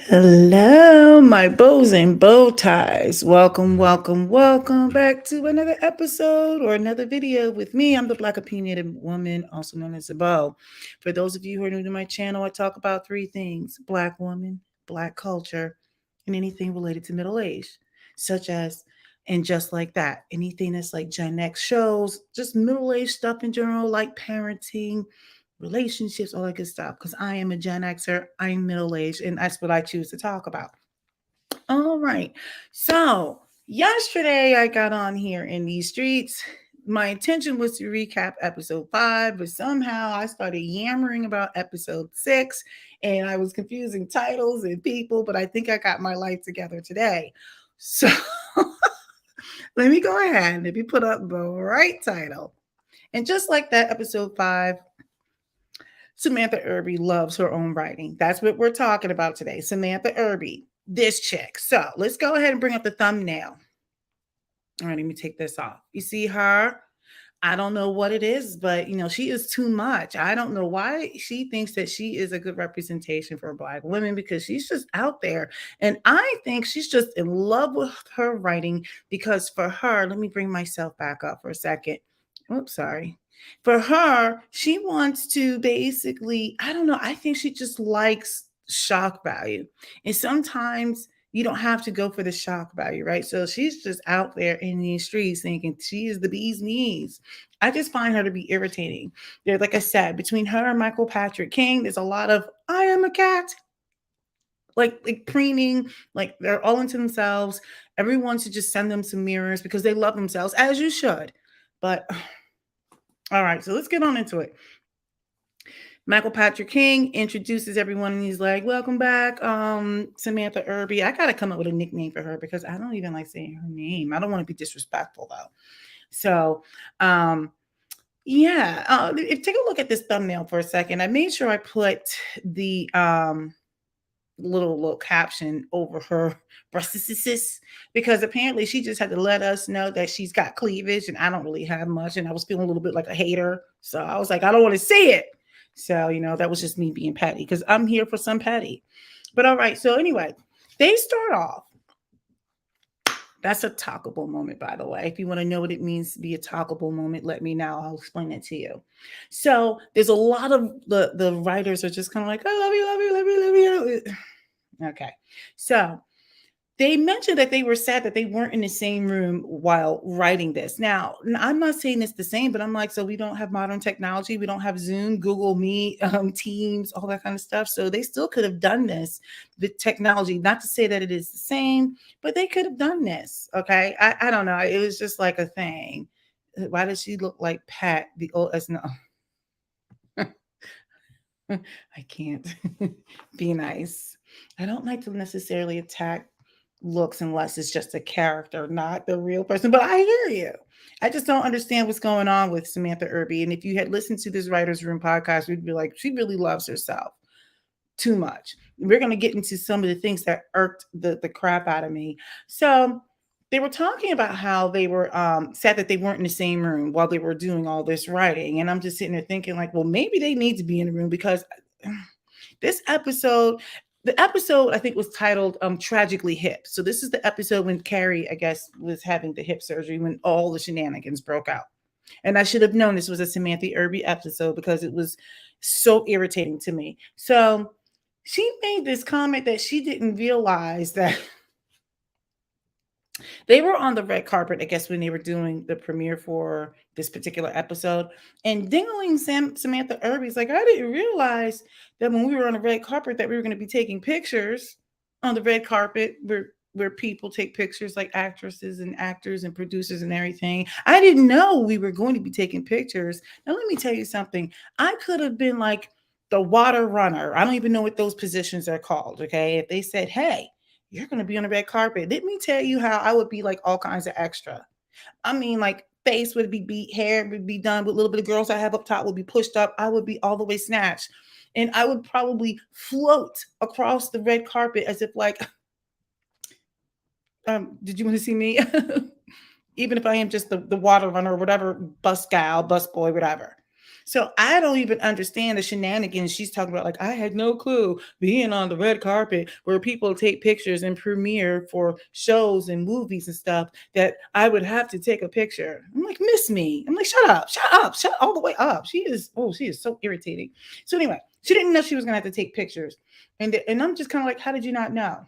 Hello, my bows and bow ties. Welcome back to another episode or another video with me. I'm the Black opinionated woman, also known as a bow. For those of you who are new to my channel, I talk about three things: Black woman, Black culture, and anything related to middle age, such as and just like that, anything that's like Gen X shows, just middle age stuff in general, like parenting, relationships, all that good stuff. Because I am a Gen Xer, I'm middle aged, and that's what I choose to talk about. All right. So, yesterday I got on here in these streets. My intention was to recap episode 5, but somehow I started yammering about episode 6 and I was confusing titles and people, but I think I got my life together today. So, let me go ahead. Let me put up the right title. And just like that, episode 5, Samantha Irby loves her own writing. That's what we're talking about today. Samantha Irby, this chick. So let's go ahead and bring up the thumbnail. All right, let me take this off. You see her? I don't know what it is, but she is too much. I don't know why she thinks that she is a good representation for Black women because she's just out there. And I think she's just in love with her writing because for her, let me bring myself back up for a second. Oops, sorry. For her, she wants to basically, I don't know, I think she just likes shock value. And sometimes you don't have to go for the shock value, right? So she's just out there in these streets thinking she is the bee's knees. I just find her to be irritating. There, like I said, between her and Michael Patrick King, there's a lot of "I am a cat," like preening, like they're all into themselves. Everyone should just send them some mirrors because they love themselves, as you should. But all right, so let's get on into it. Michael Patrick King introduces everyone and he's like, "Welcome back, Samantha Irby." I gotta come up with a nickname for her because I don't even like saying her name. I don't want to be disrespectful though. So, yeah, take a look at this thumbnail for a second. I made sure I put the little caption over her breasts because apparently she just had to let us know that she's got cleavage, and I don't really have much, and I was feeling a little bit like a hater, so I was like, I don't want to see it. So that was just me being petty because I'm here for some petty. But all right, so anyway, they start off. That's a talkable moment, by the way. If you want to know what it means to be a talkable moment, let me know. I'll explain it to you. So there's a lot of the writers are just kind of like, "I love you, love you, love you, love you." Okay, so they mentioned that they were sad that they weren't in the same room while writing this. Now, I'm not saying it's the same, but I'm like, so we don't have modern technology. We don't have Zoom, Google Meet, Teams, all that kind of stuff. So they still could have done this with technology. Not to say that it is the same, but they could have done this. Okay. I don't know. It was just like a thing. Why does she look like Pat, the old, as no, I can't be nice. I don't like to necessarily attack looks unless it's just a character, not the real person. But I hear you. I just don't understand what's going on with Samantha Irby. And if you had listened to this Writers Room podcast, we'd be like, she really loves herself too much. We're going to get into some of the things that irked the crap out of me. So they were talking about how they were sad that they weren't in the same room while they were doing all this writing. And I'm just sitting there thinking, like, well, maybe they need to be in the room because this episode, the episode I think was titled Tragically Hip. So this is the episode when Carrie, I guess, was having the hip surgery when all the shenanigans broke out. And I should have known this was a Samantha Irby episode because it was so irritating to me. So she made this comment that she didn't realize that they were on the red carpet, I guess, when they were doing the premiere for this particular episode. And Dingling Samantha Irby's like, I didn't realize that when we were on the red carpet that we were going to be taking pictures on the red carpet where people take pictures like actresses and actors and producers and everything. I didn't know we were going to be taking pictures. Now let me tell you something. I could have been like the water runner. I don't even know what those positions are called. Okay. If they said, hey, you're going to be on the red carpet. Let me tell you how I would be like all kinds of extra. I mean, like face would be beat, hair would be done with a little bit of girls I have up top would be pushed up. I would be all the way snatched. And I would probably float across the red carpet as if like, did you want to see me? Even if I am just the water runner or whatever, bus gal, bus boy, whatever. So I don't even understand the shenanigans she's talking about. Like, I had no clue being on the red carpet where people take pictures and premiere for shows and movies and stuff that I would have to take a picture. I'm like, miss me. I'm like, shut all the way up. She is so irritating. So anyway, she didn't know she was gonna have to take pictures. And I'm just kind of like, how did you not know?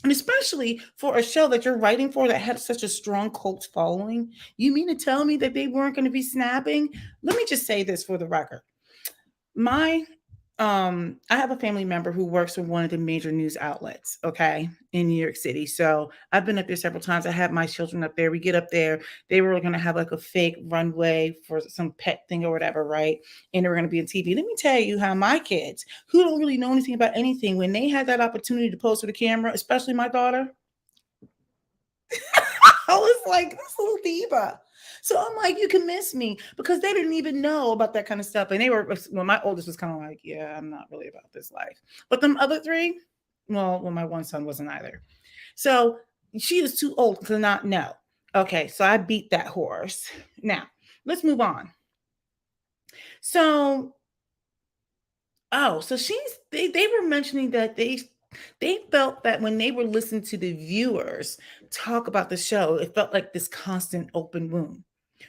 And especially for a show that you're writing for that had such a strong cult following, you mean to tell me that they weren't going to be snapping? Let me just say this for the record. My I have a family member who works for one of the major news outlets, okay, in New York City. So I've been up there several times. I have my children up there. We get up there. They were going to have like a fake runway for some pet thing or whatever, right? And they were going to be on TV. Let me tell you how my kids, who don't really know anything about anything, when they had that opportunity to pose for the camera, especially my daughter, I was like, this little diva. So I'm like, you can miss me because they didn't even know about that kind of stuff. And they were, well, my oldest was kind of like, yeah, I'm not really about this life. But them other three, well, my one son wasn't either. So she is too old to not know. Okay, so I beat that horse. Now, let's move on. So, so they were mentioning that they felt that when they were listening to the viewers talk about the show, it felt like this constant open wound.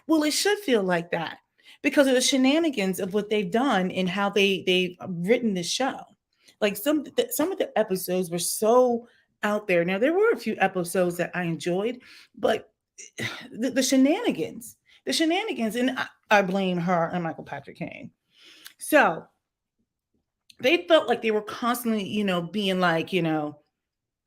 Well, it should feel like that because of the shenanigans of what they've done and how they've written the show. Like some of the episodes were so out there. Now there were a few episodes that I enjoyed, but the shenanigans, and I blame her and Michael Patrick King. So they felt like they were constantly, being like,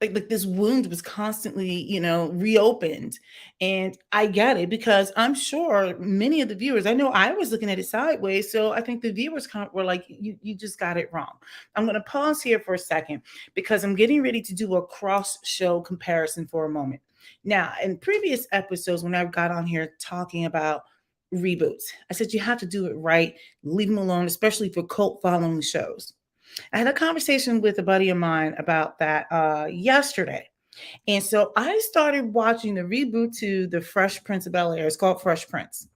like this wound was constantly, reopened. And I get it because I'm sure many of the viewers, I know I was looking at it sideways. So I think the viewers were like, you just got it wrong. I'm going to pause here for a second because I'm getting ready to do a cross show comparison for a moment. Now, in previous episodes, when I got on here talking about reboots, I said you have to do it right, leave them alone, especially for cult following shows. I had a conversation with a buddy of mine about that yesterday. And so I started watching the reboot to The Fresh Prince of Bel Air. It's called Fresh Prince.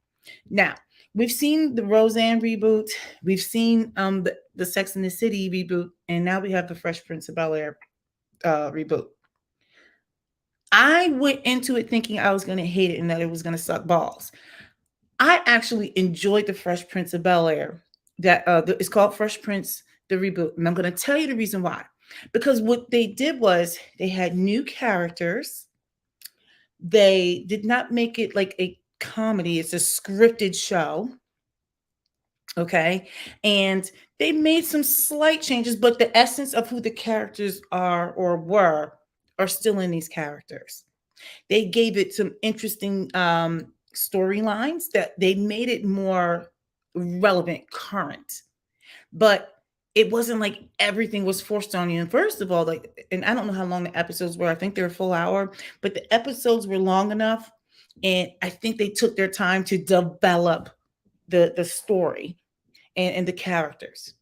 Now, we've seen the Roseanne reboot, we've seen the Sex and the City reboot, and now we have the Fresh Prince of Bel Air reboot. I went into it thinking I was going to hate it and that it was going to suck balls. I actually enjoyed the Fresh Prince of Bel Air. It's called Fresh Prince the reboot, and I'm going to tell you the reason why. Because what they did was they had new characters. They did not make it like a comedy; it's a scripted show. Okay, and they made some slight changes, but the essence of who the characters are or were are still in these characters. They gave it some interesting storylines that they made it more relevant, current. But it wasn't like everything was forced on you. And first of all, like, and I don't know how long the episodes were. I think they're a full hour, but the episodes were long enough, and I think they took their time to develop the story and the characters.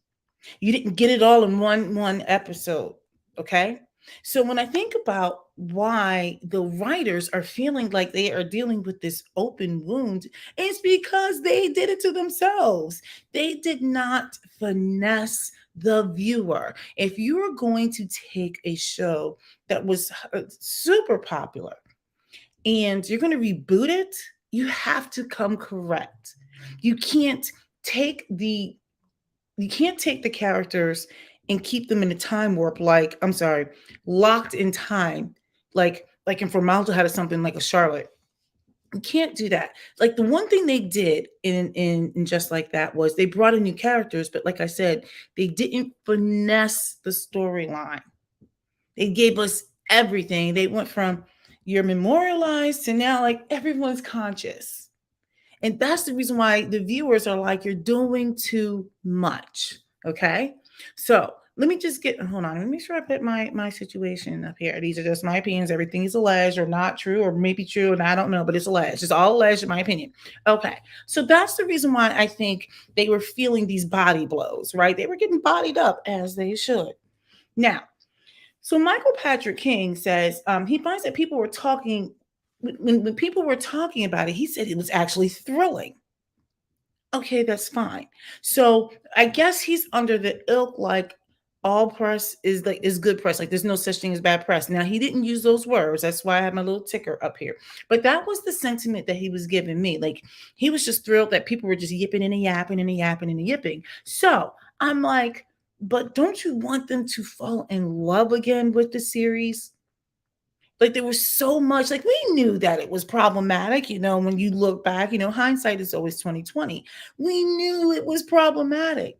You didn't get it all in one episode. Okay. So when I think about why the writers are feeling like they are dealing with this open wound, it's because they did it to themselves. They did not finesse the viewer. If you are going to take a show that was super popular and you're going to reboot it, you have to come correct. You can't take the you can't take the characters and keep them in a time warp, like, I'm sorry, locked in time, like in formaldehyde or something, like a Charlotte. You can't do that. Like the one thing they did in Just Like That was they brought in new characters, but like I said, they didn't finesse the storyline. They gave us everything. They went from you're memorialized to now like everyone's conscious. And that's the reason why the viewers are like, you're doing too much. Okay. So let me just hold on. Let me make sure I put my situation up here. These are just my opinions. Everything is alleged or not true, or maybe true, and I don't know, but it's alleged. It's all alleged in my opinion. Okay. So that's the reason why I think they were feeling these body blows, right? They were getting bodied up as they should. Now, so Michael Patrick King says he finds that people were talking when people were talking about it, he said it was actually thrilling. Okay, that's fine. So I guess he's under the ilk like all press is good press. Like there's no such thing as bad press. Now he didn't use those words. That's why I have my little ticker up here. But that was the sentiment that he was giving me. Like he was just thrilled that people were just yipping and a yapping and a yapping and a yipping. So I'm like, but don't you want them to fall in love again with the series? Like there was so much, like we knew that it was problematic, when you look back, hindsight is always 2020. We knew it was problematic.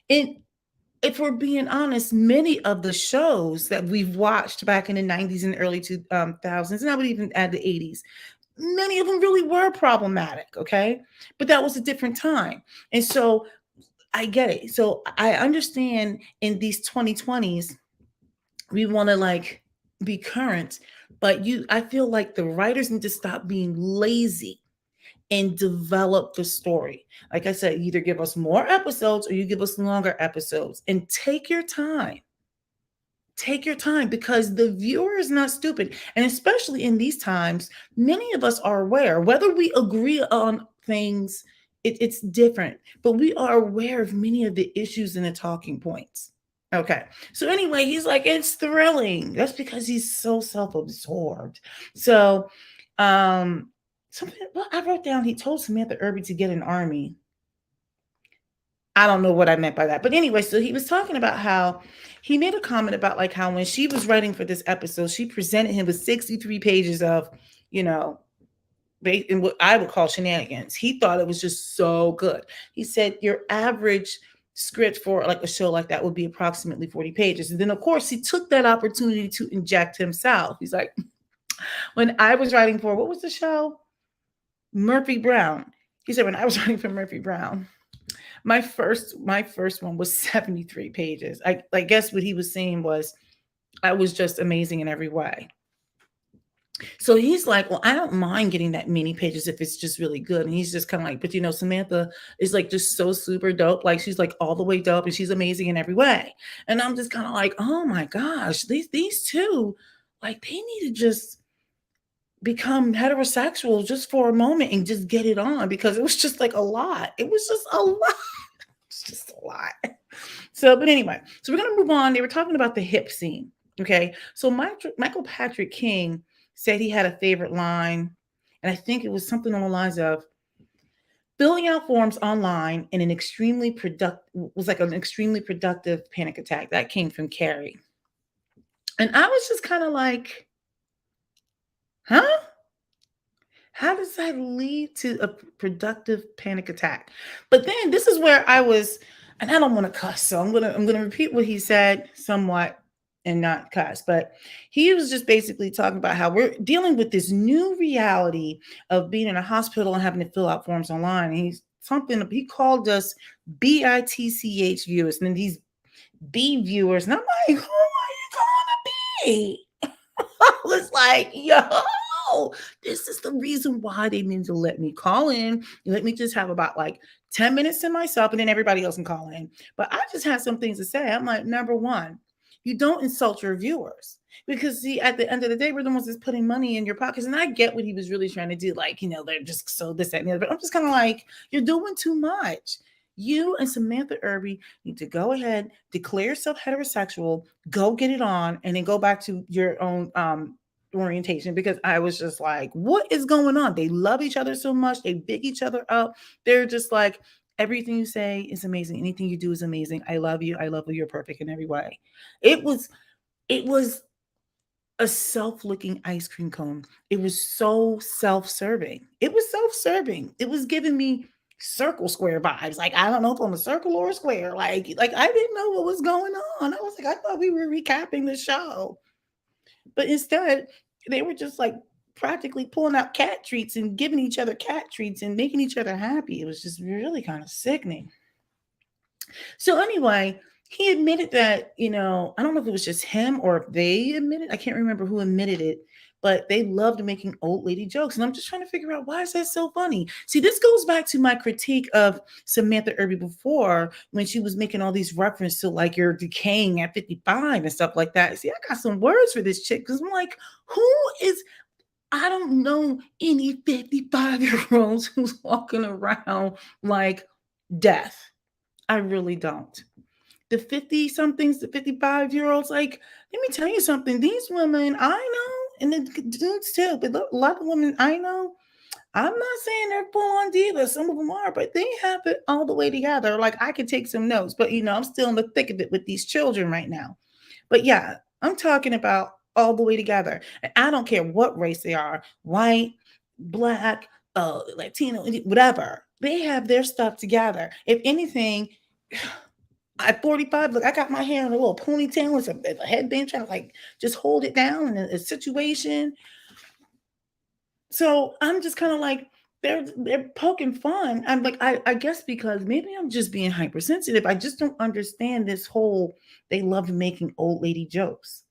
And if we're being honest, many of the shows that we've watched back in the 90s and early 2000s, and I would even add the 80s, many of them really were problematic, okay? But that was a different time. And so I get it. So I understand in these 2020s, we want to like be current, but I feel like the writers need to stop being lazy and develop the story. Like I said, either give us more episodes or you give us longer episodes, and take your time. Take your time, because the viewer is not stupid. And especially in these times, many of us are aware, whether we agree on things, it's different, but we are aware of many of the issues and the talking points. Okay. So anyway, he's like, it's thrilling. That's because he's so self-absorbed. So something, well, I wrote down, he told Samantha Irby to get an army. I don't know what I meant by that. But anyway, so he was talking about how he made a comment about like how when she was writing for this episode, she presented him with 63 pages of, you know, in what I would call shenanigans. He thought it was just so good. He said your average script for like a show like that would be approximately 40 pages. And then of course he took that opportunity to inject himself. He's like, when I was writing for, what was the show? Murphy Brown. He said, when I was writing for Murphy Brown, my first one was 73 pages. I guess what he was saying was I was just amazing in every way. So he's like, well, I don't mind getting that many pages if it's just really good. And he's just kind of like, but Samantha is like just so super dope. Like she's like all the way dope and she's amazing in every way. And I'm just kind of like, oh my gosh, these two, like they need to just become heterosexual just for a moment and just get it on, because it was just like a lot. It was just a lot. It's just a lot. So, but anyway, so we're going to move on. They were talking about the hip scene. Okay. So Michael Patrick King said he had a favorite line. And I think it was something on the lines of filling out forms online in an extremely productive, was like an extremely productive panic attack. That came from Carrie. And I was just kind of like, huh? How does that lead to a productive panic attack? But then this is where I was, and I don't want to cuss, so I'm gonna repeat what he said somewhat and not cuss. But he was just basically talking about how we're dealing with this new reality of being in a hospital and having to fill out forms online. And he called us BITCH viewers, and then these B viewers, and I'm like, who are you calling a B? I was like, yo, this is the reason why they need to let me call in. Let me just have about like 10 minutes to myself, and then everybody else can call in. But I just had some things to say. I'm like, number one, you don't insult your viewers. Because see, at the end of the day, we're the ones that's putting money in your pockets. And I get what he was really trying to do. Like, they're just so this, that, and the other. But I'm just kind of like, you're doing too much. You and Samantha Irby need to go ahead, declare yourself heterosexual, go get it on, and then go back to your own orientation. Because I was just like, what is going on? They love each other so much. They big each other up. They're just like, everything you say is amazing. Anything you do is amazing. I love you. I love you. You're perfect in every way. It was a self-licking ice cream cone. It was so self-serving. It was self-serving. It was giving me circle square vibes. Like, I don't know if I'm a circle or a square. Like I didn't know what was going on. I was like, I thought we were recapping the show. But instead, they were just like practically pulling out cat treats and giving each other cat treats and making each other happy. It was just really kind of sickening. So anyway, he admitted that, I don't know if it was just him or if they admitted, I can't remember who admitted it, but they loved making old lady jokes. And I'm just trying to figure out, why is that so funny? See, this goes back to my critique of Samantha Irby before, when she was making all these references to like you're decaying at 55 and stuff like that. See, I got some words for this chick, because I'm like, who is, I don't know any 55-year-olds who's walking around like death. I really don't. The 50 somethings, the 55-year-olds, like, let me tell you something. These women I know, and the dudes too, but a lot of women I know, I'm not saying they're full on divas. Some of them are, but they have it all the way together. Like, I could take some notes, but I'm still in the thick of it with these children right now. But yeah, I'm talking about all the way together. And I don't care what race they are, white, black, Latino, whatever. They have their stuff together. If anything, at 45, look, I got my hair in a little ponytail with a headband, trying to like just hold it down in a situation. So I'm just kind of like, they're poking fun. I'm like, I guess because maybe I'm just being hypersensitive. I just don't understand this whole they love making old lady jokes.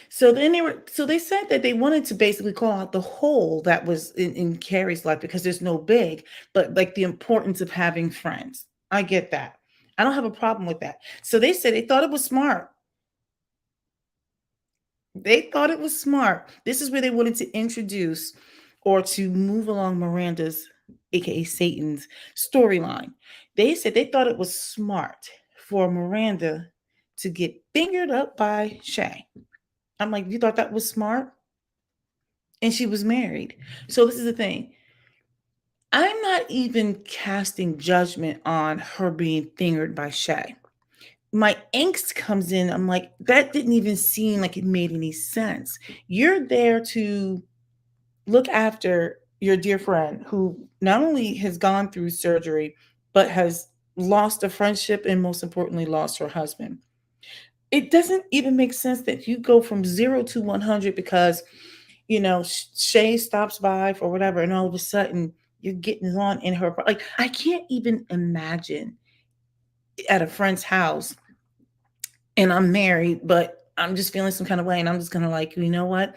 So they said that they wanted to basically call out the hole that was in Carrie's life because there's no big, but like the importance of having friends. I get that. I don't have a problem with that. So they said they thought it was smart. They thought it was smart. This is where they wanted to introduce or to move along Miranda's, aka Satan's, storyline. They said they thought it was smart for Miranda to get fingered up by Shay. I'm like, you thought that was smart? And she was married. So this is the thing. I'm not even casting judgment on her being fingered by Shay. My angst comes in. I'm like, that didn't even seem like it made any sense. You're there to look after your dear friend who not only has gone through surgery, but has lost a friendship and most importantly, lost her husband. It doesn't even make sense that you go from 0 to 100 because Shay stops by for whatever, and all of a sudden you're getting on in her. Like, I can't even imagine at a friend's house, and I'm married, but I'm just feeling some kind of way, and I'm just gonna like, you know what?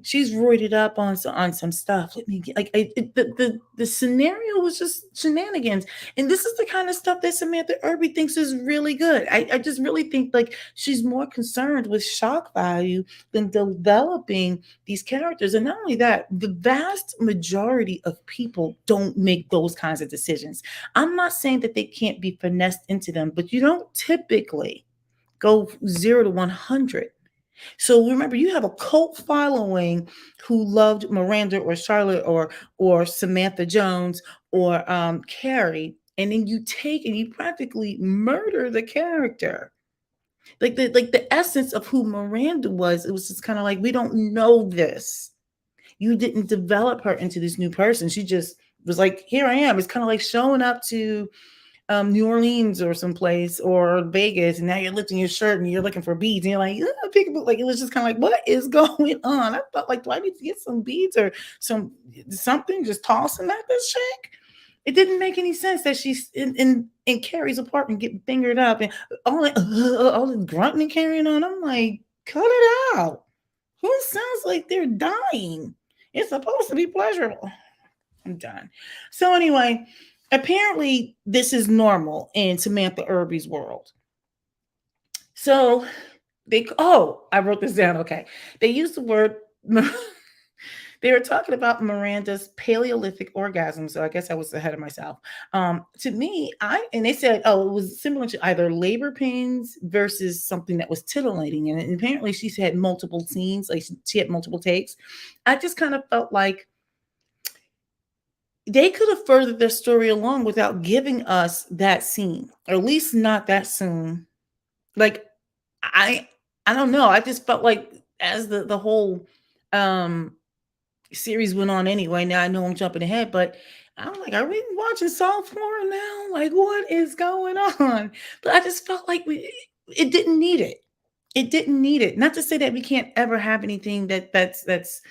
She's roided up on some stuff. Let me get like the scenario was just shenanigans, and this is the kind of stuff that Samantha Irby thinks is really good. I just really think like she's more concerned with shock value than developing these characters. And not only that, the vast majority of people don't make those kinds of decisions. I'm not saying that they can't be finessed into them, but you don't typically go 0 to 100. So remember, you have a cult following who loved Miranda or Charlotte or Samantha Jones or Carrie, and then you take and you practically murder the character. Like the essence of who Miranda was, it was just kind of like, we don't know this. You didn't develop her into this new person. She just was like, here I am. It's kind of like showing up to New Orleans or someplace or Vegas, and now you're lifting your shirt and you're looking for beads, and you're like, peekaboo. Like, it was just kind of like, what is going on? I felt like, do I need to get some beads or something? Just tossing at this chick. It didn't make any sense that she's in Carrie's apartment getting fingered up and all this grunting and carrying on. I'm like, cut it out. Who sounds like they're dying? It's supposed to be pleasurable. I'm done. So anyway, apparently this is normal in Samantha Irby's world. So I wrote this down. Okay. They used the word they were talking about Miranda's Paleolithic orgasm. So I guess I was ahead of myself. To me, and they said, it was similar to either labor pains versus something that was titillating. And apparently she had multiple scenes, like she had multiple takes. I just kind of felt like they could have furthered their story along without giving us that scene, or at least not that soon. Like, I I don't know. I just felt like as the whole um series went on anyway. Now I know I'm jumping ahead, but I'm like, are we watching soft porn now? Like, what is going on? But I just felt like it didn't need it. It didn't need it. Not to say that we can't ever have anything that's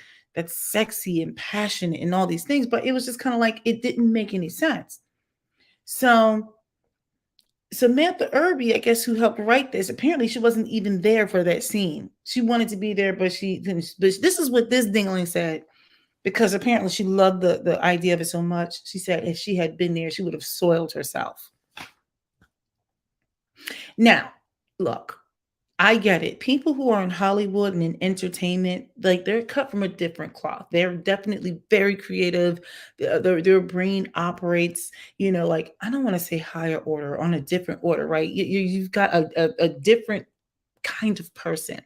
sexy and passionate and all these things, but it was just kind of like it didn't make any sense. So Samantha Irby, I guess, who helped write this, apparently she wasn't even there for that scene. She wanted to be there, but she didn't. But this is what this dingling said, because apparently she loved the idea of it so much. She said if she had been there, she would have soiled herself. Now, look, I get it. People who are in Hollywood and in entertainment, like they're cut from a different cloth. They're definitely very creative. Their brain operates, like I don't want to say higher order, on a different order, right? You've got a different kind of person.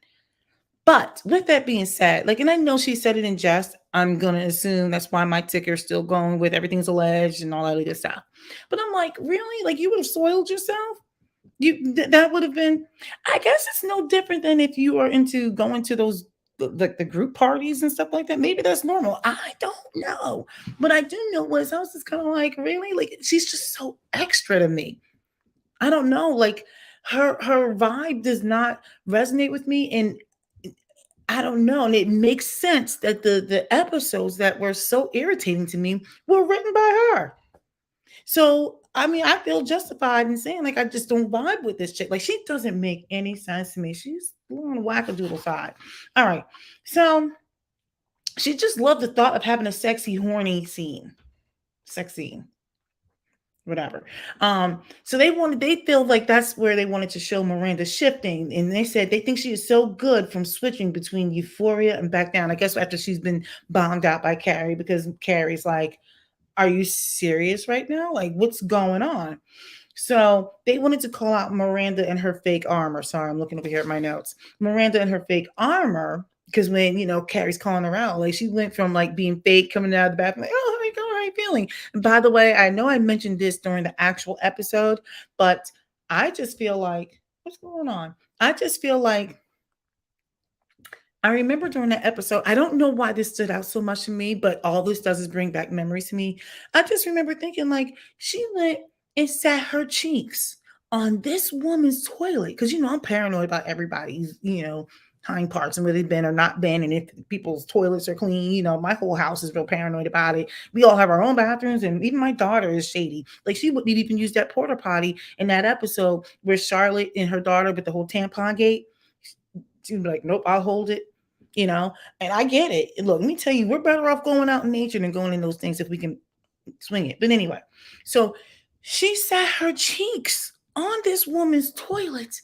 But with that being said, like, and I know she said it in jest. I'm gonna assume that's why my ticker's still going with everything's alleged and all that other stuff. But I'm like, really? Like, you would have soiled yourself? That would have been. I guess it's no different than if you are into going to those like the group parties and stuff like that. Maybe that's normal. I don't know. But I do know was I was just kind of like, really? Like, she's just so extra to me. I don't know. Like, her vibe does not resonate with me, and I don't know. And it makes sense that the episodes that were so irritating to me were written by her. So, I mean, I feel justified in saying, like, I just don't vibe with this chick. Like, she doesn't make any sense to me. She's a little on the wackadoodle side. All right. So, she just loved the thought of having a sexy, horny scene. Sex scene. Whatever. So they feel like that's where they wanted to show Miranda shifting. And they said they think she is so good from switching between euphoria and back down. I guess after she's been bombed out by Carrie, because Carrie's like, are you serious right now? Like, what's going on? So they wanted to call out Miranda and her fake armor. Sorry, I'm looking over here at my notes. Miranda and her fake armor, because when Carrie's calling her out, like she went from like being fake, coming out of the bathroom, like, oh, how are you feeling? And by the way, I know I mentioned this during the actual episode, but I just feel like, what's going on? I just feel like I remember during that episode, I don't know why this stood out so much to me, but all this does is bring back memories to me. I just remember thinking, like, she went and sat her cheeks on this woman's toilet. Because, I'm paranoid about everybody's, hind parts and where they've been or not been. And if people's toilets are clean, my whole house is real paranoid about it. We all have our own bathrooms, and even my daughter is shady. Like, she wouldn't even use that porta potty in that episode where Charlotte and her daughter with the whole tampon gate. She'd be like, nope, I'll hold it, and I get it. Look, let me tell you, we're better off going out in nature than going in those things if we can swing it. But anyway, so she sat her cheeks on this woman's toilet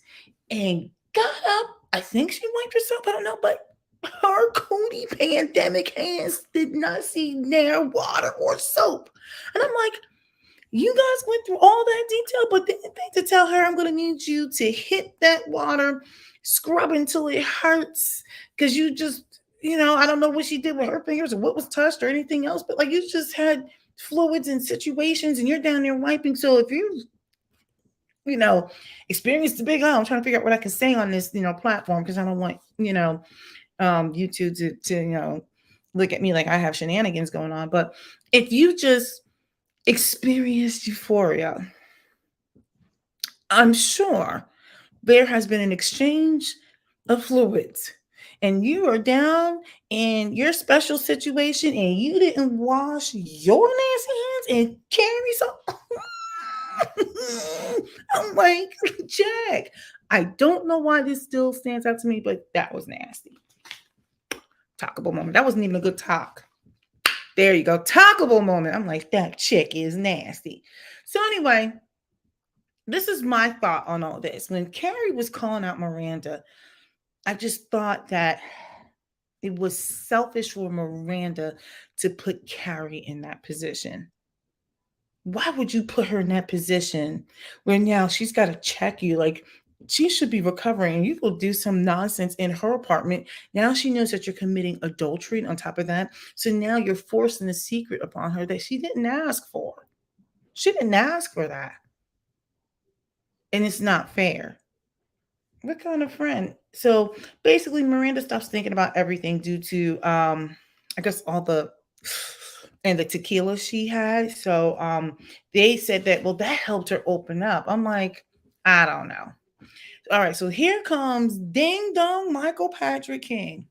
and got up. I think she wiped herself. I don't know, but her cootie pandemic hands did not see near water or soap. And I'm like, you guys went through all that detail, but didn't think to tell her, I'm going to need you to hit that water, scrub until it hurts, because you just, I don't know what she did with her fingers or what was touched or anything else, but like you just had fluids and situations and you're down there wiping. So if you know, experienced the big I'm trying to figure out what I can say on this, platform, because I don't want, YouTube to, look at me like I have shenanigans going on. But if you just experienced euphoria, I'm sure there has been an exchange of fluids, and you are down in your special situation and you didn't wash your nasty hands and carry some. I'm like, Jack, I don't know why this still stands out to me, but that was nasty. Talkable moment. That wasn't even a good talk. There you go. Talkable moment. I'm like, that chick is nasty. So anyway, this is my thought on all this. When Carrie was calling out Miranda, I just thought that it was selfish for Miranda to put Carrie in that position. Why would you put her in that position where now she's got to check you? Like, she should be recovering. You will do some nonsense in her apartment. Now she knows that you're committing adultery on top of that. So now you're forcing a secret upon her that she didn't ask for. She didn't ask for that. And it's not fair. What kind of friend? So basically, Miranda stops thinking about everything due to, I guess, all the and the tequila she had. So they said that, well, that helped her open up. I'm like, I don't know. All right, so here comes Ding Dong Michael Patrick King.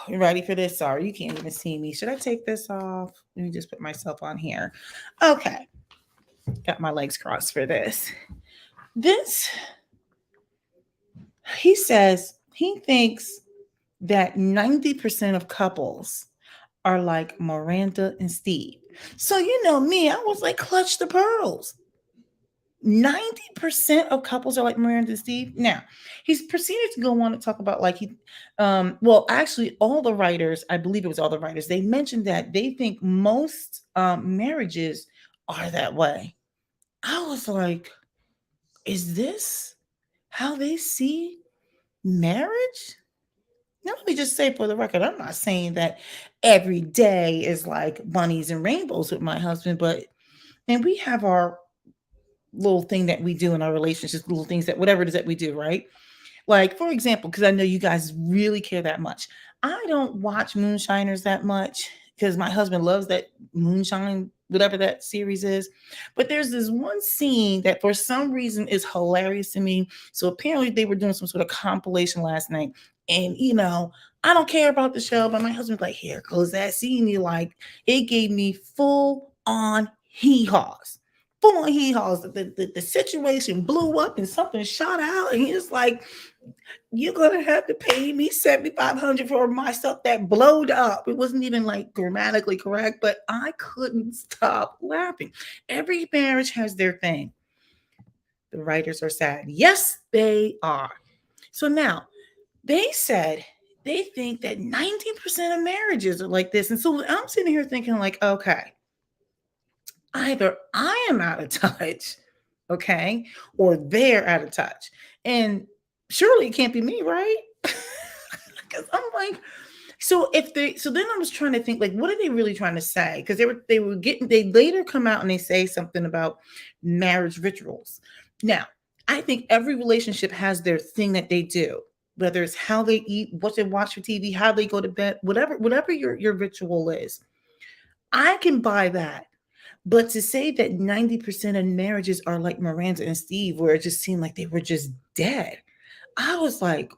You ready for this? Sorry, you can't even see me. Should I take this off? Let me just put myself on here. Okay, got my legs crossed for this. He says he thinks that 90% of couples are like Miranda and Steve. So, me, I was like, clutch the pearls. 90% of couples are like Miranda and Steve. Now, he's proceeded to go on to talk about like well, actually, all the writers, I believe it was all the writers, they mentioned that they think most marriages are that way. I was like, is this how they see marriage? Now, let me just say for the record, I'm not saying that every day is like bunnies and rainbows with my husband, but and we have our little thing that we do in our relationships, little things that whatever it is that we do, right? Like, for example, because I know you guys really care that much. I don't watch Moonshiners that much because my husband loves that Moonshine, whatever that series is. But there's this one scene that for some reason is hilarious to me. So apparently they were doing some sort of compilation last night. And I don't care about the show, but my husband's like, here goes that scene. You like, it gave me full on hee haws. Full on hee haws. The situation blew up and something shot out. And he's like, you're gonna have to pay me 7,500 for my stuff that blowed up. It wasn't even like grammatically correct, but I couldn't stop laughing. Every marriage has their thing. The writers are sad. Yes, they are. So now they said they think that 90% of marriages are like this. And so I'm sitting here thinking, like, okay, either I am out of touch, okay, or they're out of touch. And surely it can't be me, right? Because I'm like, so then I was trying to think, like, what are they really trying to say? Because they later come out and they say something about marriage rituals. Now, I think every relationship has their thing that they do, whether it's how they eat, what they watch for TV, how they go to bed, whatever your ritual is. I can buy that. But to say that 90% of marriages are like Miranda and Steve, where it just seemed like they were just dead, I was like,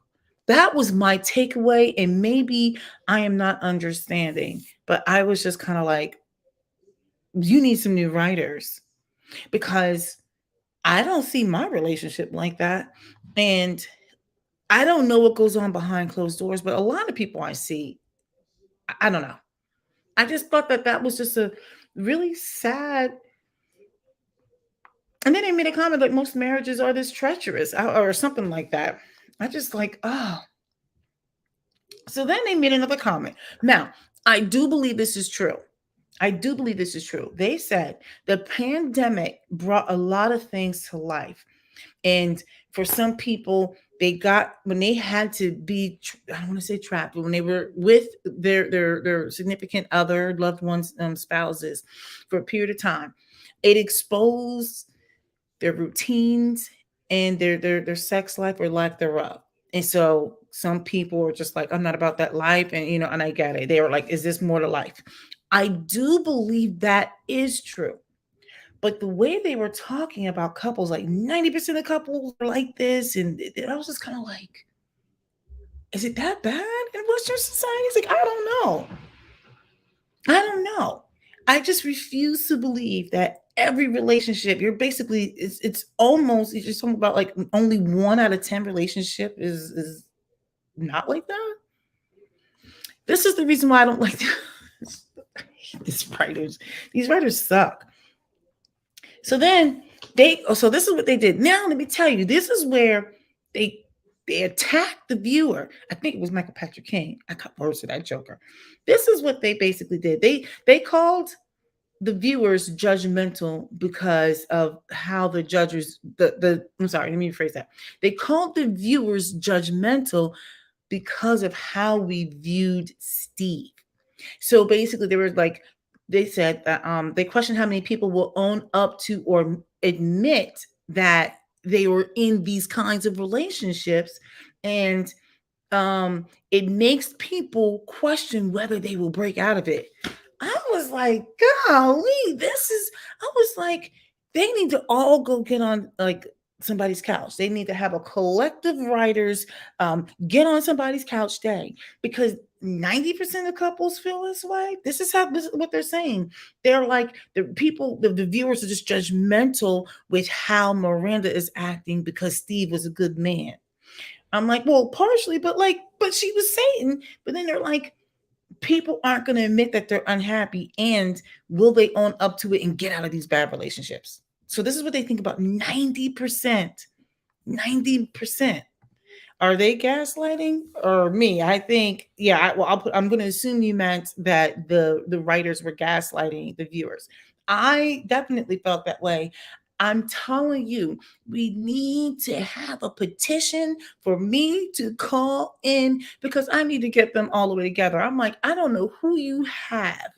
that was my takeaway. And maybe I am not understanding, but I was just kind of like, you need some new writers because I don't see my relationship like that. And I don't know what goes on behind closed doors, but a lot of people I see, I don't know. I just thought that that was just a really sad. And then they made a comment like most marriages are this treacherous or something like that. I just like, oh. So then they made another comment. Now, I do believe this is true. I do believe this is true. They said the pandemic brought a lot of things to life. And for some people, they got when they had to be, I don't want to say trapped, but when they were with their significant other, loved ones, spouses for a period of time, it exposed their routines and their sex life or lack thereof. And so some people were just like, I'm not about that life. And and I get it. They were like, is this more to life? I do believe that is true. But the way they were talking about couples, like 90% of couples are like this, and I was just kind of like, is it that bad in Western society? It's like, I don't know. I don't know. I just refuse to believe that every relationship you're basically it's almost you're just talking about like only 1 out of 10 relationship is not like that. This is the reason why I don't like these writers. These writers suck. So then so this is what they did. Now let me tell you, this is where they they attacked the viewer. I think it was Michael Patrick King. I got words to that joker. This is what they basically did. They called the viewers judgmental because of how the judges the I'm sorry, let me rephrase that. They called the viewers judgmental because of how we viewed Steve. So basically they were like they said that they questioned how many people will own up to or admit that they were in these kinds of relationships, and it makes people question whether they will break out of it. I was like, golly, this is, I was like, they need to all go get on like somebody's couch. They need to have a collective writers get on somebody's couch day because 90% of couples feel this way. This is what they're saying. They're like the viewers are just judgmental with how Miranda is acting because Steve was a good man. I'm like, well, partially, but she was Satan. But then they're like, people aren't going to admit that they're unhappy, and will they own up to it and get out of these bad relationships? So this is what they think about 90%. 90%. Are they gaslighting or me? I think, yeah. I'm going to assume you meant that the writers were gaslighting the viewers. I definitely felt that way. I'm telling you, we need to have a petition for me to call in because I need to get them all the way together. I'm like, I don't know who you have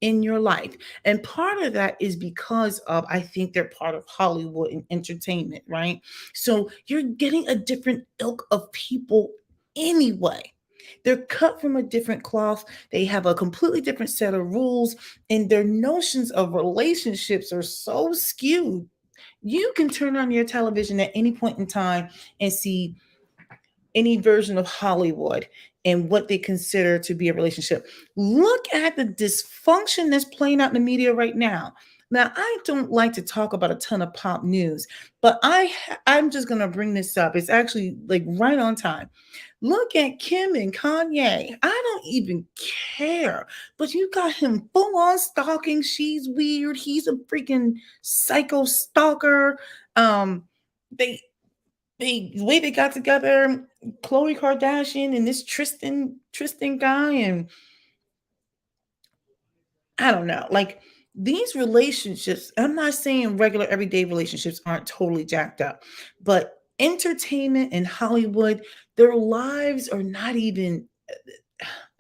in your life. And part of that is because of, I think they're part of Hollywood and entertainment, right? So you're getting a different ilk of people anyway. They're cut from a different cloth. They have a completely different set of rules, and their notions of relationships are so skewed. You can turn on your television at any point in time and see any version of Hollywood and what they consider to be a relationship. Look at the dysfunction that's playing out in the media right now. Now, I don't like to talk about a ton of pop news, but I'm just going to bring this up. It's actually like right on time. Look at Kim and Kanye. I don't even care, but you got him full on stalking. She's weird. He's a freaking psycho stalker. Um, they the way they got together, Khloe Kardashian and this Tristan guy, and I don't know, like these relationships. I'm not saying regular everyday relationships aren't totally jacked up, but entertainment and Hollywood, their lives are not even.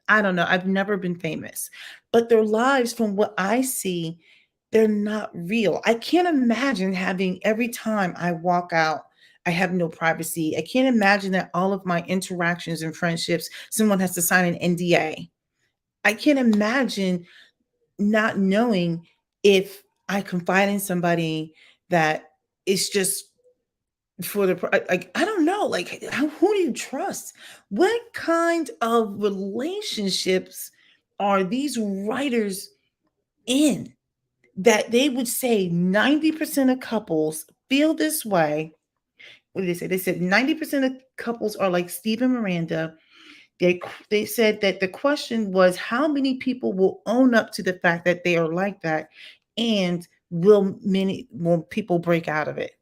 I don't know. I've never been famous, but their lives, from what I see, they're not real. I can't imagine having every time I walk out, I have no privacy. I can't imagine that all of my interactions and friendships, someone has to sign an NDA. I can't imagine not knowing if I confide in somebody that it's just for the like I don't know, like who do you trust? What kind of relationships are these writers in that they would say 90% of couples feel this way? What did they say? They said 90% of couples are like Steve and Miranda. They said that the question was how many people will own up to the fact that they are like that, and will people break out of it?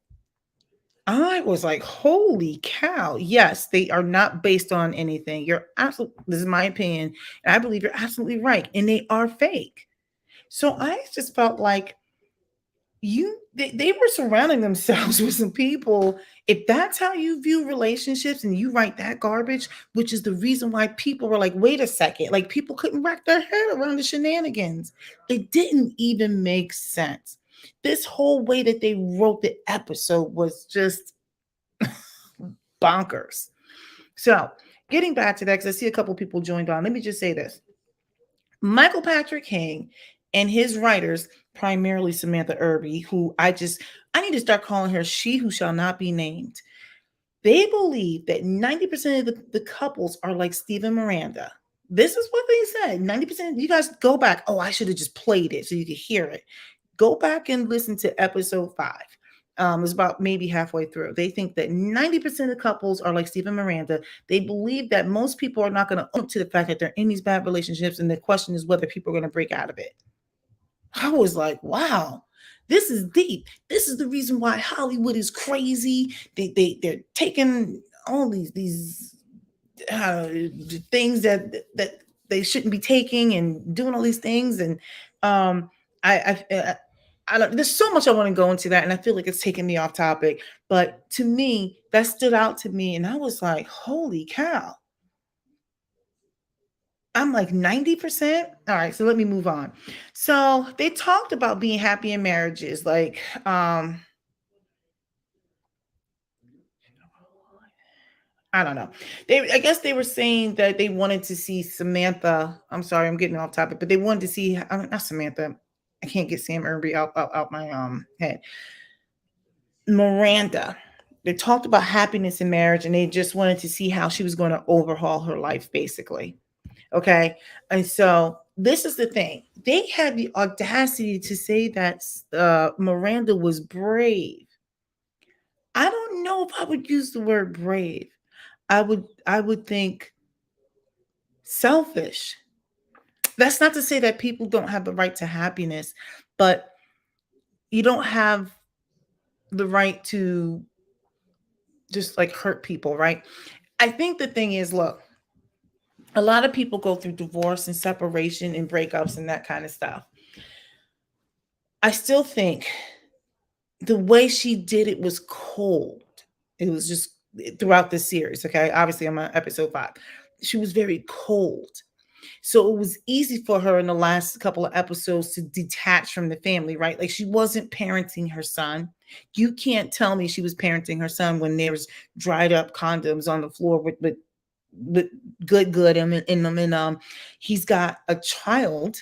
I was like, holy cow. Yes, they are not based on anything. You're absolutely, this is my opinion. And I believe you're absolutely right. And they are fake. So I just felt like they were surrounding themselves with some people. If that's how you view relationships and you write that garbage, which is the reason why people were like, wait a second, like people couldn't wrap their head around the shenanigans. It didn't even make sense. This whole way that they wrote the episode was just bonkers. So, getting back to that, because I see a couple people joined on, let me just say this. Michael Patrick King and his writers, primarily Samantha Irby, who I need to start calling her she who shall not be named. They believe that 90% of the couples are like Steve and Miranda. This is what they said. 90%, you guys go back. Oh, I should have just played it so you could hear it. Go back and listen to episode 5. It's about maybe halfway through. They think that 90% of couples are like Steve and Miranda. They believe that most people are not going to own up to the fact that they're in these bad relationships, and the question is whether people are going to break out of it. I was like, wow, this is deep. This is the reason why Hollywood is crazy. They're taking all these uh, things that they shouldn't be taking and doing all these things. And um, I don't, there's so much I want to go into that, and I feel like it's taking me off topic. But to me, that stood out to me, and I was like, holy cow. I'm like 90%. All right, so let me move on. So they talked about being happy in marriages, like I don't know. I guess they were saying that they wanted to see Samantha. I'm sorry, I'm getting off topic, but they wanted to see not Samantha. I can't get Sam Irby out my head. Miranda. They talked about happiness in marriage, and they just wanted to see how she was going to overhaul her life, basically. Okay. And so this is the thing. They had the audacity to say that Miranda was brave. I don't know if I would use the word brave. I would think selfish. That's not to say that people don't have the right to happiness, but you don't have the right to just like hurt people, right? I think the thing is, look, a lot of people go through divorce and separation and breakups and that kind of stuff. I still think the way she did it was cold. It was just throughout the series. Okay. Obviously, I'm on episode 5. She was very cold. So it was easy for her in the last couple of episodes to detach from the family, right? Like she wasn't parenting her son. You can't tell me she was parenting her son when there was dried up condoms on the floor with good in them, and he's got a child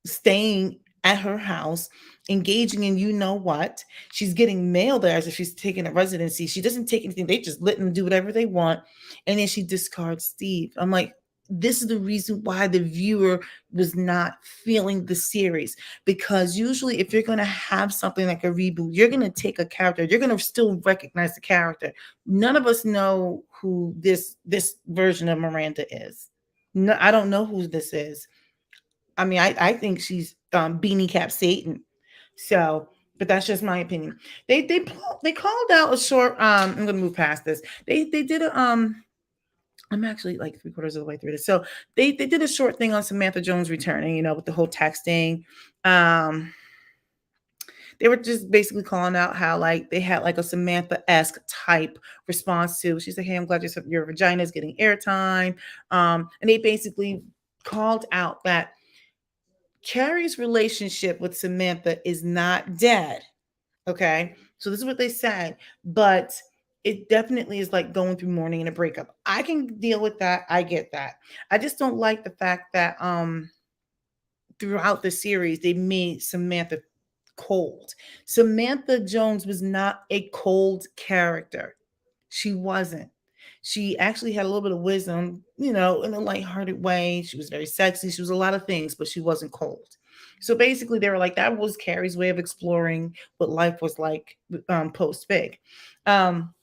staying at her house, engaging in you know what. She's getting mail there as if she's taking a residency. She doesn't take anything. They just let them do whatever they want. And then she discards Steve. I'm like, this is the reason why the viewer was not feeling the series. Because usually, if you're going to have something like a reboot, you're going to take a character, you're going to still recognize the character. None of us know who this version of Miranda is. No, I don't know who this is. I mean, I think she's beanie cap Satan. So, but that's just my opinion. They called out a short. I'm gonna move past this. They did a I'm actually like 3/4 of the way through this. So they did a short thing on Samantha Jones returning. You know, with the whole texting. Um, they were just basically calling out how like they had like a Samantha-esque type response to. She's like, "Hey, I'm glad your vagina is getting airtime." And they basically called out that Carrie's relationship with Samantha is not dead. Okay. So this is what they said, but it definitely is like going through mourning and a breakup. I can deal with that. I get that. I just don't like the fact that throughout the series they made Samantha cold. Samantha Jones was not a cold character. She wasn't. She actually had a little bit of wisdom, you know, in a lighthearted way. She was very sexy. She was a lot of things, but she wasn't cold. So basically, they were like, that was Carrie's way of exploring what life was like post Big. Um,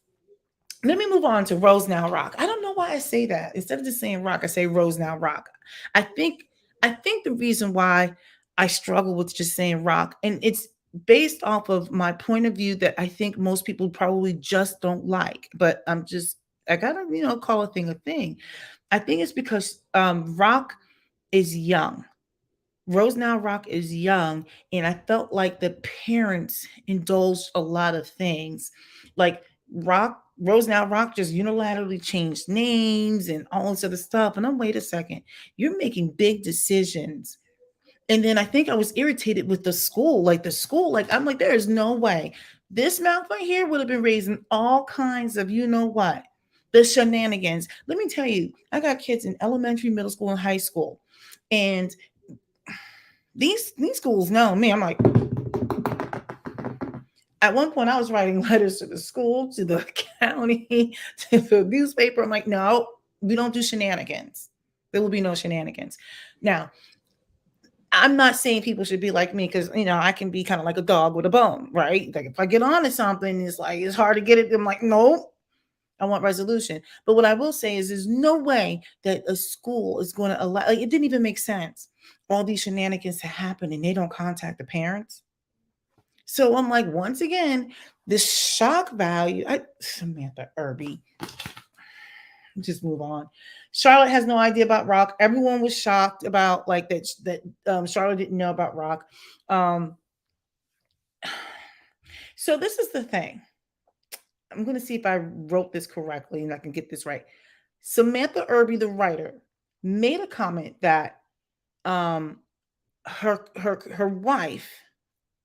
Let me move on to Rose Now Rock. I don't know why I say that. Instead of just saying rock, I say Rose Now Rock. I think I think the reason why I struggle with just saying rock, and it's based off of my point of view that I think most people probably just don't like. But I gotta, call a thing a thing. I think it's because rock is young. Rose Now Rock is young, and I felt like the parents indulged a lot of things. Like Rose Now Rock just unilaterally changed names and all this other stuff. And I'm, wait a second, you're making big decisions. And then I think I was irritated with the school. Like I'm like, there is no way. This mouth right here would have been raising all kinds of you know what. The shenanigans. Let me tell you, I got kids in elementary, middle school, and high school. And these schools know me. I'm like, at one point I was writing letters to the school, to the county, to the newspaper. I'm like, no, we don't do shenanigans. There will be no shenanigans. Now, I'm not saying people should be like me because I can be kind of like a dog with a bone, right? Like if I get on to something, it's like it's hard to get it. I'm like, no, I want resolution. But what I will say is there's no way that a school is going to allow, like, it didn't even make sense. All these shenanigans to happen and they don't contact the parents. So I'm like, once again, this shock value. Samantha Irby, just move on. Charlotte has no idea about rock. Everyone was shocked about like that Charlotte didn't know about rock. Um, so this is the thing. I'm going to see if I wrote this correctly and I can get this right. Samantha Irby, the writer, made a comment that um, her wife,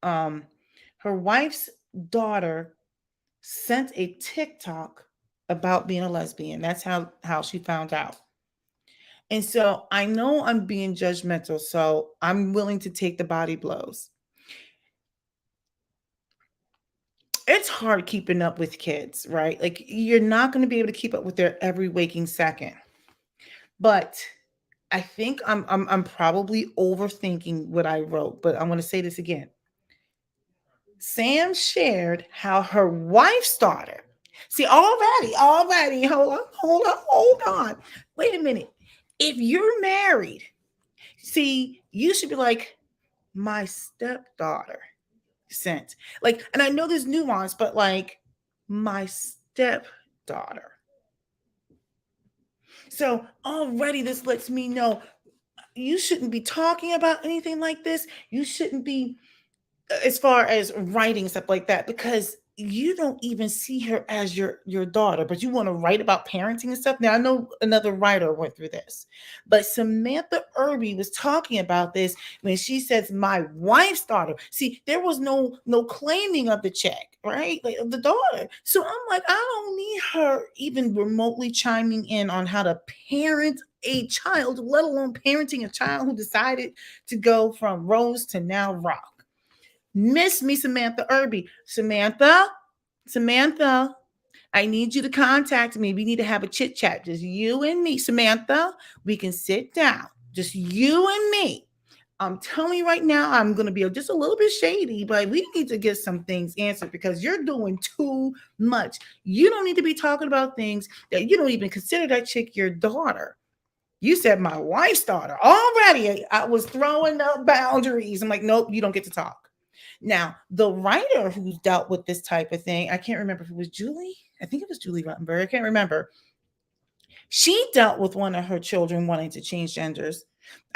um, her wife's daughter sent a TikTok about being a lesbian. That's how she found out. And so I know I'm being judgmental, so I'm willing to take the body blows. It's hard keeping up with kids, right? Like you're not going to be able to keep up with their every waking second. But I think I'm probably overthinking what I wrote, but I'm going to say this again. Sam shared how her wife's daughter. See, already, hold on. Wait a minute. If you're married, see, you should be like, my stepdaughter. sent. Like, and I know there's nuance, but like my stepdaughter. So already this lets me know you shouldn't be talking about anything like this. You shouldn't be as far as writing stuff like that because you don't even see her as your daughter, but you want to write about parenting and stuff. Now I know another writer went through this, but Samantha Irby was talking about this when she says my wife's daughter. See, there was no claiming of the check, right? Like of the daughter. So I'm like, I don't need her even remotely chiming in on how to parent a child, let alone parenting a child who decided to go from Rose to now Rock. Miss me, Samantha Irby. Samantha, I need you to contact me. We need to have a chit chat. Just you and me, Samantha. We can sit down. Just you and me. I'm telling you right now, I'm going to be just a little bit shady, but we need to get some things answered because you're doing too much. You don't need to be talking about things that you don't even consider that chick your daughter. You said my wife's daughter. Already, I was throwing up boundaries. I'm like, nope, you don't get to talk. Now, the writer who's dealt with this type of thing, I can't remember if it was Julie. I think it was Julie Ruttenberg. I can't remember. She dealt with one of her children wanting to change genders.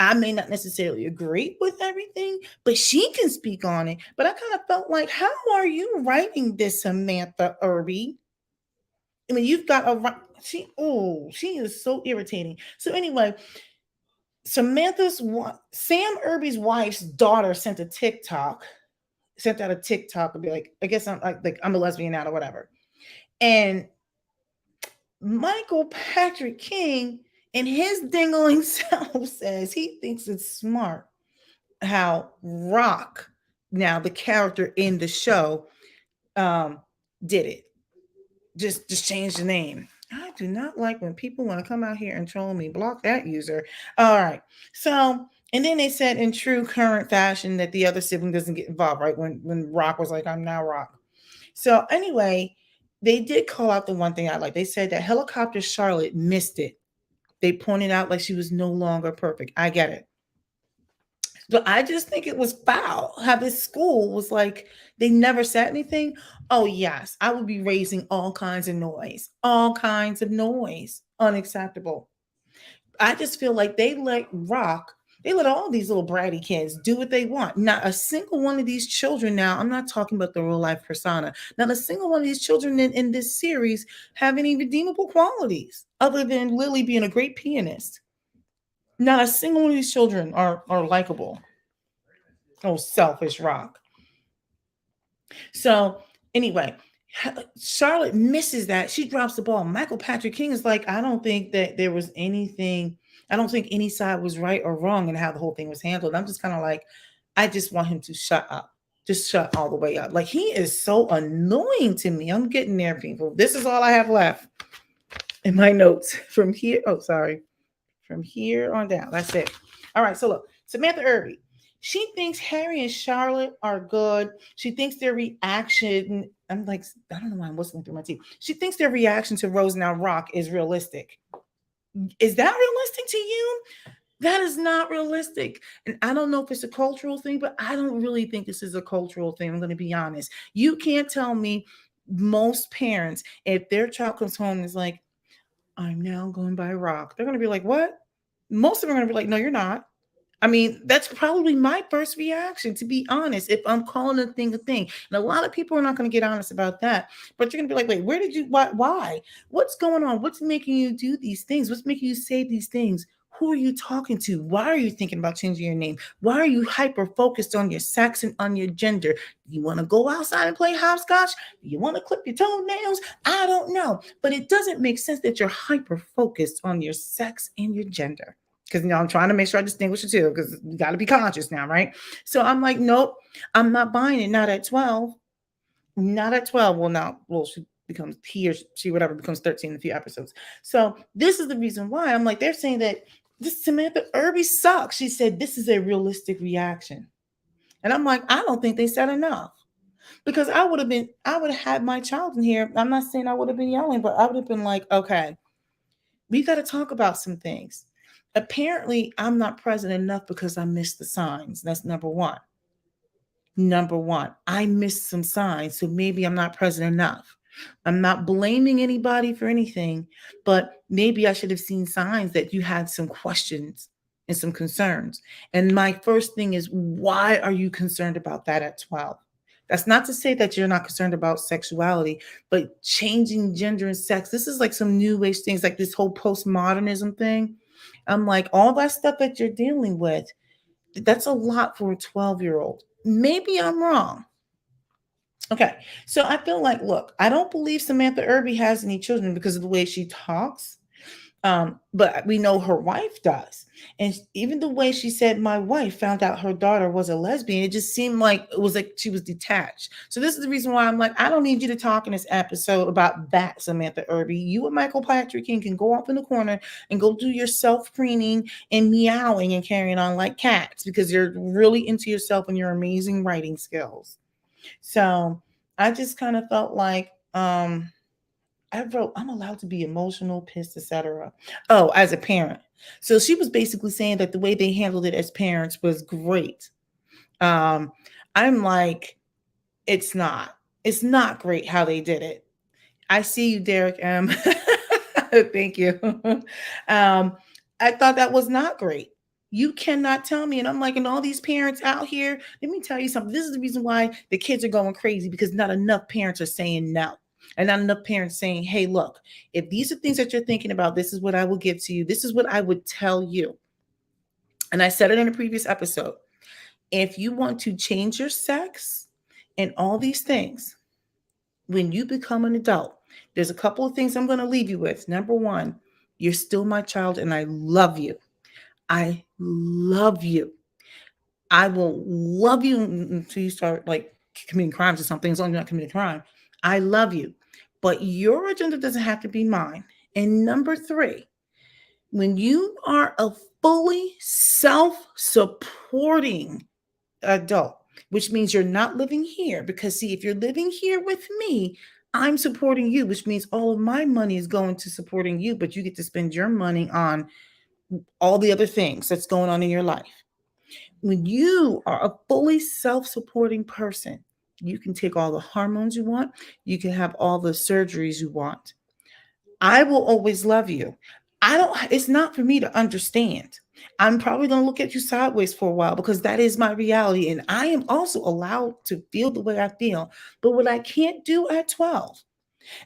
I may not necessarily agree with everything, but she can speak on it. But I kind of felt like, how are you writing this, Samantha Irby? I mean, you've got a she is so irritating. So anyway, Sam Irby's wife's daughter sent out a TikTok and be like, I guess I'm a lesbian now or whatever. And Michael Patrick King in his dingling self says he thinks it's smart how Rock, now the character in the show, um, did it. Just change the name. I do not like when people want to come out here and troll me. Block that user. All right. So, and then they said in true current fashion that the other sibling doesn't get involved, right? When Rock was like, I'm now Rock. So anyway, they did call out the one thing I like. They said that Helicopter Charlotte missed it. They pointed out like she was no longer perfect. I get it. But I just think it was foul how this school was like, they never said anything. Oh, yes, I would be raising all kinds of noise, all kinds of noise. Unacceptable. I just feel like they let all these little bratty kids do what they want. Not a single one of these children now, I'm not talking about the real life persona, not a single one of these children in this series have any redeemable qualities other than Lily being a great pianist. Not a single one of these children are likable. Oh, selfish Rock. So anyway, Charlotte misses that. She drops the ball. Michael Patrick King is like, I don't think that there was anything. I don't think any side was right or wrong in how the whole thing was handled. I'm just kind of like, I just want him to shut up. Just shut all the way up. Like he is so annoying to me. I'm getting there, people. This is all I have left in my notes from here. Oh, sorry. From here on down. That's it. All right. So look, Samantha Irby. She thinks Harry and Charlotte are good. She thinks their reaction, I'm like, I don't know why I'm whistling through my teeth. She thinks their reaction to Rose Now Rock is realistic. Is that realistic to you? That is not realistic. And I don't know if it's a cultural thing, but I don't really think this is a cultural thing. I'm going to be honest. You can't tell me most parents, if their child comes home and is like, I'm now going by Rock, they're going to be like, what? Most of them are going to be like, no, you're not. I mean, that's probably my first reaction, to be honest, if I'm calling a thing a thing. And a lot of people are not going to get honest about that. But you're going to be like, wait, where did you, why? What's going on? What's making you do these things? What's making you say these things? Who are you talking to? Why are you thinking about changing your name? Why are you hyper focused on your sex and on your gender? Do you want to go outside and play hopscotch? Do you want to clip your toenails? I don't know. But it doesn't make sense that you're hyper focused on your sex and your gender. Because I'm trying to make sure I distinguish the two, because you got to be conscious now, right? So I'm like, nope, I'm not buying it. Not at 12. Not at 12. Well, now, well, she becomes she whatever becomes 13 in a few episodes. So this is the reason why I'm like, they're saying that this Samantha Irby sucks. She said this is a realistic reaction, and I'm like, I don't think they said enough. Because I would have had my child in here. I'm not saying I would have been yelling, but I would have been like, okay, we got to talk about some things. Apparently, I'm not present enough because I missed the signs. That's number one. Number one, I missed some signs, so maybe I'm not present enough. I'm not blaming anybody for anything, but maybe I should have seen signs that you had some questions and some concerns. And my first thing is, why are you concerned about that at 12? That's not to say that you're not concerned about sexuality, but changing gender and sex. This is like some new age things, like this whole postmodernism thing. I'm like, all that stuff that you're dealing with, that's a lot for a 12-year-old. Maybe I'm wrong. Okay. So I feel like, look, I don't believe Samantha Irby has any children because of the way she talks. But we know her wife does. And even the way she said, my wife found out her daughter was a lesbian, it just seemed like it was like she was detached. So this is the reason why I'm like, I don't need you to talk in this episode about that, Samantha Irby. You and Michael Patrick King can go off in the corner and go do your self preening and meowing and carrying on like cats because you're really into yourself and your amazing writing skills. So I just kind of felt like I wrote, I'm allowed to be emotional, pissed, etc. Oh, as a parent. So she was basically saying that the way they handled it as parents was great. Um, I'm like, it's not. It's not great how they did it. I see you, Derek M. Thank you. um, I thought that was not great. You cannot tell me. And I'm like, and all these parents out here, let me tell you something. This is the reason why the kids are going crazy because not enough parents are saying no. And not enough parents saying, hey, look, if these are things that you're thinking about, this is what I will give to you. This is what I would tell you. And I said it in a previous episode. If you want to change your sex and all these things, when you become an adult, there's a couple of things I'm going to leave you with. Number one, you're still my child and I love you. I love you. I will love you until you start like committing crimes or something, as long as you're not committing a crime. I love you. But your agenda doesn't have to be mine. And number three, when you are a fully self supporting adult, which means you're not living here. Because, see, if you're living here with me, I'm supporting you, which means all of my money is going to supporting you, but you get to spend your money on all the other things that's going on in your life. When you are a fully self supporting person, you can take all the hormones you want, you can have all the surgeries you want. I will always love you. It's not for me to understand. I'm probably going to look at you sideways for a while because that is my reality. And I am also allowed to feel the way I feel. But what I can't do at 12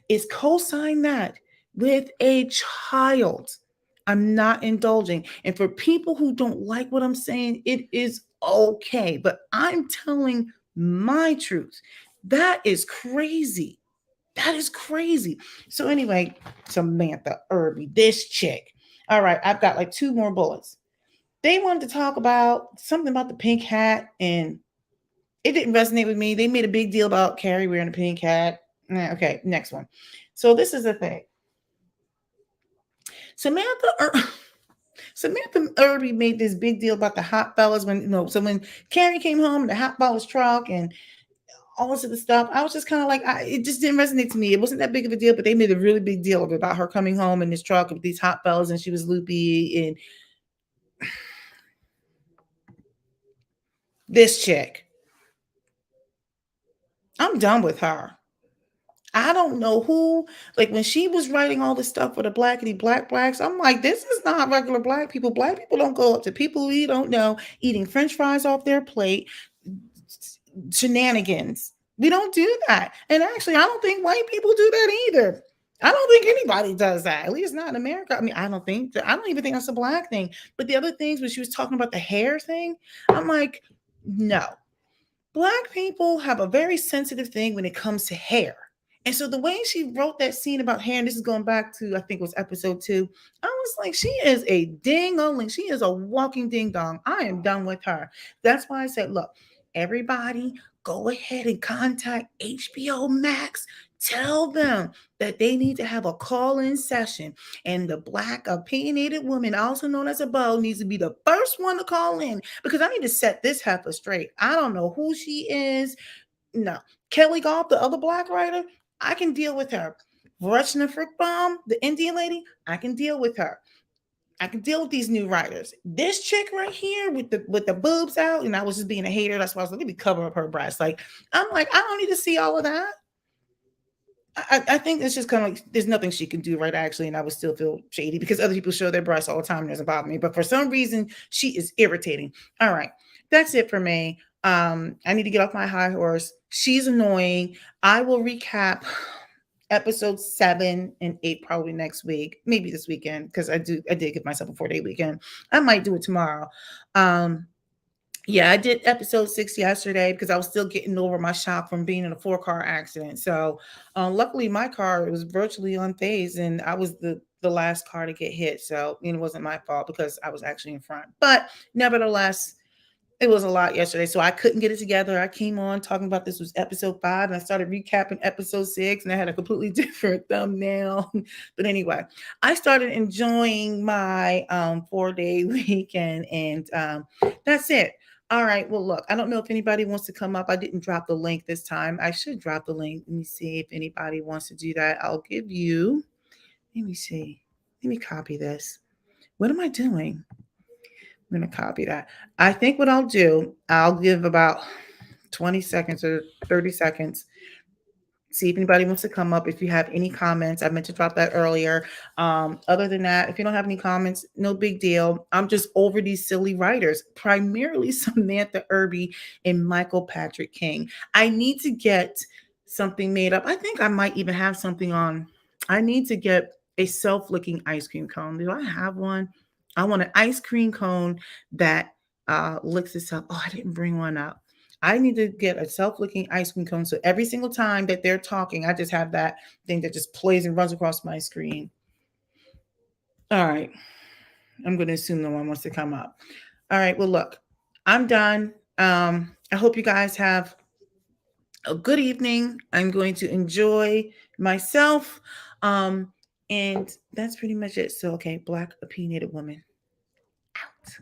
is co sign that with a child. I'm not indulging. And for people who don't like what I'm saying, it is okay. But I'm telling my truth. That is crazy. That is crazy. So anyway, Samantha Irby, this chick. All right, I've got like two more bullets. They wanted to talk about something about the pink hat, and it didn't resonate with me. They made a big deal about Carrie wearing a pink hat. Okay, next one. So this is the thing. Samantha Samantha Irby made this big deal about the hot fellas when so when Carrie came home, the hot fellas truck and all this other stuff. I was just kind of like, it just didn't resonate to me. It wasn't that big of a deal, but they made a really big deal about her coming home in this truck with these hot fellas and she was loopy. And this chick, I'm done with her. I don't know who, like when she was writing all this stuff for the blackity black blacks, I'm like, this is not regular black people. Black people don't go up to people we don't know eating french fries off their plate, shenanigans. We don't do that. And actually, I don't think white people do that either. I don't think anybody does that, at least not in America. I mean, I don't even think that's a black thing. But the other things when she was talking about the hair thing, I'm like, no. Black people have a very sensitive thing when it comes to hair. And so the way she wrote that scene about hair, and this is going back to, I think it was episode 2, I was like, she is a ding-a-ling. She is a walking ding-dong. I am done with her. That's why I said, look, everybody go ahead and contact HBO Max. Tell them that they need to have a call-in session. And the Black opinionated woman, also known as a beau, needs to be the first one to call in because I need to set this heifer straight. I don't know who she is. No. Kelly Goff, the other Black writer, I can deal with her. Rachna Frickbaum, the Indian lady, I can deal with her. I can deal with these new writers. This chick right here with the boobs out, and I was just being a hater. That's why I was like, let me cover up her breasts. Like, I'm like, I don't need to see all of that. I think it's just kind of like there's nothing she can do right actually, and I would still feel shady because other people show their breasts all the time and it doesn't bother me. But for some reason, she is irritating. All right, that's it for me. I need to get off my high horse. She's annoying. I will recap episode 7 and 8 probably next week, maybe this weekend, because I did give myself a 4-day weekend. I might do it tomorrow. Um, yeah, I did episode 6 yesterday because I was still getting over my shock from being in a 4-car accident. So, luckily, my car was virtually unfazed, and I was the last car to get hit. So, it wasn't my fault because I was actually in front. But nevertheless, it was a lot yesterday, so I couldn't get it together. I came on talking about this was episode 5, and I started recapping episode 6, and I had a completely different thumbnail. But anyway, I started enjoying my 4-day weekend, and that's it. All right. Well, look, I don't know if anybody wants to come up. I didn't drop the link this time. I should drop the link. Let me see if anybody wants to do that. I'll give you. Let me see. Let me copy this. What am I doing? I'm going to copy that. I think what I'll do, I'll give about 20 seconds or 30 seconds. See if anybody wants to come up. If you have any comments, I meant to drop that earlier. Other than that, if you don't have any comments, no big deal. I'm just over these silly writers, primarily Samantha Irby and Michael Patrick King. I need to get something made up. I think I might even have something on. I need to get a self-licking ice cream cone. Do I have one? I want an ice cream cone that licks itself. Oh, I didn't bring one up. I need to get a self-licking ice cream cone. So every single time that they're talking, I just have that thing that just plays and runs across my screen. All right. I'm going to assume no one wants to come up. All right. Well, look, I'm done. I hope you guys have a good evening. I'm going to enjoy myself. Um, and that's pretty much it. So, okay, Black opinionated woman out.